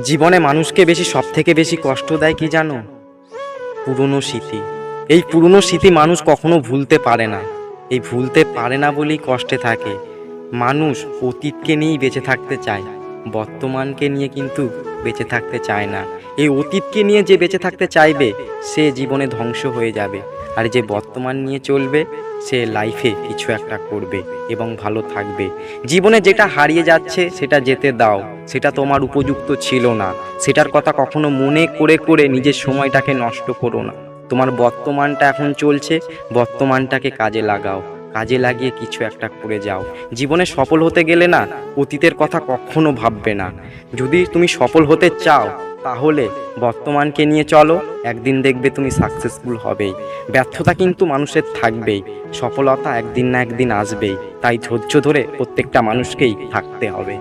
জীবনে মানুষকে সবথেকে বেশি কষ্ট দেয় কি জানো? পুরনো স্মৃতি। এই পুরনো স্মৃতি মানুষ কখনো ভুলতে পারে না। এই ভুলতে পারে না বলেই কষ্টে থাকে। মানুষ অতীতকে নিয়েই বেঁচে থাকতে চায়, বর্তমানকে নিয়ে কিন্তু বেঁচে থাকতে চায় না। এই অতীতকে নিয়ে যে বেঁচে থাকতে চাইবে সে জীবনে ধ্বংস হয়ে যাবে, আর যে বর্তমান নিয়ে চলবে সে লাইফে কিছু একটা করবে এবং ভালো থাকবে। জীবনে যেটা হারিয়ে যাচ্ছে সেটা যেতে দাও, সেটা তোমার উপযুক্ত ছিল না। সেটার কথা কখনো মনে করে করে নিজের সময়টাকে নষ্ট করো না। তোমার বর্তমানটা এখন চলছে, বর্তমানটাকে কাজে লাগাও, কাজে লাগিয়ে কিছু একটা করে যাও। জীবনে সফল হতে গেলে না অতীতের কথা কখনো ভাববে না। যদি তুমি সফল হতে চাও তাহলে বর্তমানকে নিয়ে চলো, একদিন দেখবে তুমি সাকসেসফুল হবেই। ব্যর্থতা কিন্তু মানুষের থাকবেই, সফলতা একদিন না একদিন আসবেই। তাই ধৈর্য ধরে প্রত্যেকটা মানুষকেই থাকতে হবে।